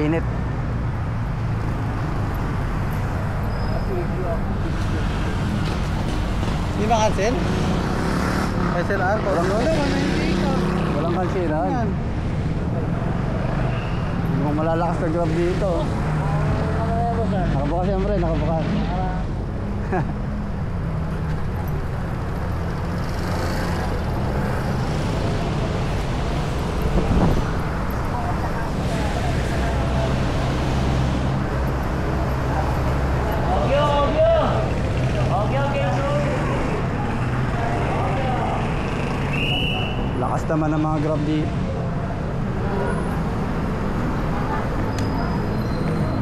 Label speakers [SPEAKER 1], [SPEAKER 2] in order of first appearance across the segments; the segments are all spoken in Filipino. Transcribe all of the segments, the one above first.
[SPEAKER 1] mainit.
[SPEAKER 2] Hindi ba cancel? SLR ko.
[SPEAKER 1] Walang kansiran. Hindi mo malalakas na grab dito. Nakabukas siyempre, nakabukas. Lakas naman ng mga grab dito.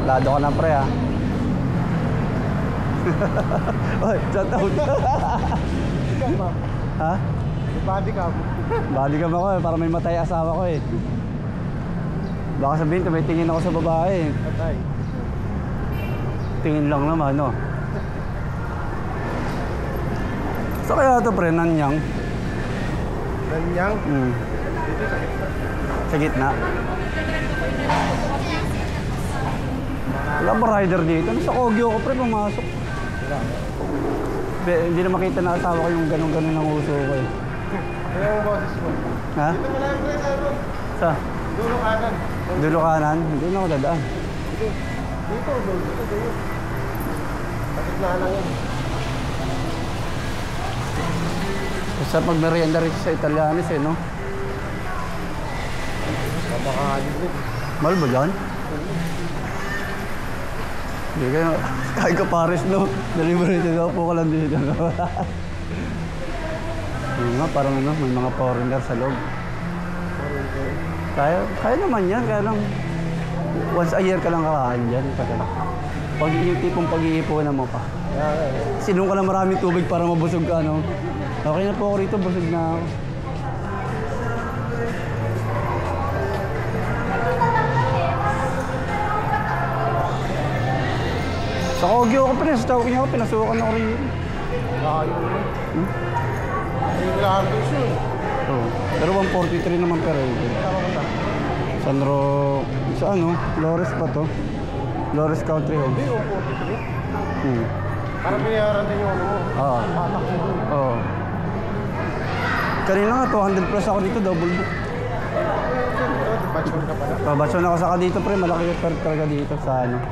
[SPEAKER 1] Lado ka na pre ha. Oy, shout out. Ha?
[SPEAKER 2] Body cam.
[SPEAKER 1] Body cam ako para may matay asawa ko eh. Baka sabihin tumitingin ako sa babae.
[SPEAKER 2] Patay.
[SPEAKER 1] Tingin lang naman no. So kaya ito pre, Nanyang.
[SPEAKER 2] Nanyang? Dito sa gitna.
[SPEAKER 1] Sa gitna? Wala ba rider dito? Sa Kogyo ko pre, pumasok.
[SPEAKER 2] Wala.
[SPEAKER 1] Hindi na makita na asawa ko yung ganun-ganun ng uso ko eh.
[SPEAKER 2] Kaya ang boses mo.
[SPEAKER 1] Ha?
[SPEAKER 2] Dito mo lang pre, sir.
[SPEAKER 1] Sa?
[SPEAKER 2] Dulo kanan.
[SPEAKER 1] Dulo kanan? Hindi na ako dadaan.
[SPEAKER 2] Dito. Dito. Bakit na lang yan?
[SPEAKER 1] Sa pagmerienda rin sa Italianis eh, no?
[SPEAKER 2] Mabakahalin din.
[SPEAKER 1] Mahal ba dyan? Hindi kayo, kahit ka Paris, no? Delivery na po ka lang dito, no? Yung nga, parang ano, may mga foreigner sa loob. Kaya naman yan, kaya lang once a year ka lang kakain dyan. Pag yung tipong pag-iipunan mo pa. Sinom ka lang maraming tubig para mabusog ka, no? Okay na po ako rito, busog na ako. Sa Kogyo ako pinasukin ako, pinasukan ako rin.
[SPEAKER 2] Layo mo. Ay, layo siya.
[SPEAKER 1] Oo. Pero 143 naman per head. Sanro, sa ano? Flores pa to? Flores Country Home.
[SPEAKER 2] Hindi, 143. Para binayaran din yung ano mo.
[SPEAKER 1] Oo.
[SPEAKER 2] Patak mo dun.
[SPEAKER 1] Oo. Kanina nga, 200 plus ako dito, double book.
[SPEAKER 2] Batchman ka pala.
[SPEAKER 1] Batchman ako saka dito pre, malaki yung per talaga dito sa ano.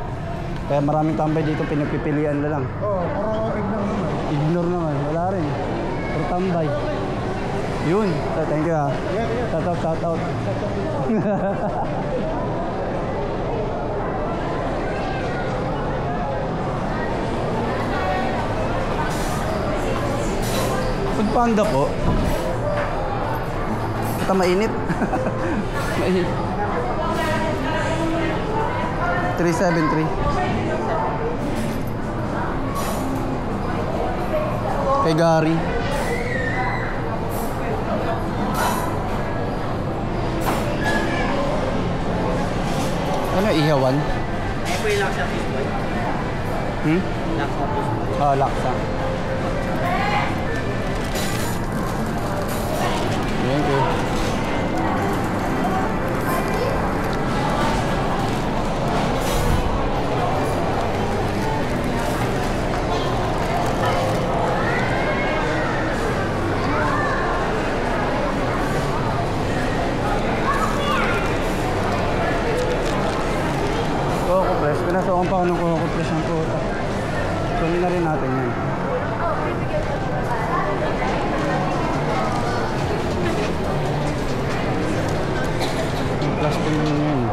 [SPEAKER 1] Kaya maraming tambay dito, pinagpipilian na lang.
[SPEAKER 2] Oo, parang ignore naman.
[SPEAKER 1] Ignore naman, wala rin. Pero tambay. Yun, thank you ha. Shout out. Food Panda po. Ito mainit. Mainit. 373. Kay Gary. Ano, ihawan?
[SPEAKER 3] Ay po yung laksa fish boy. Laksa fish boy.
[SPEAKER 1] Oo, laksa. Thank you. Coco Press. Pinasukan pa ako ng Coco Press ng puta. Tuloy na rin natin yan. Plus po yun yun.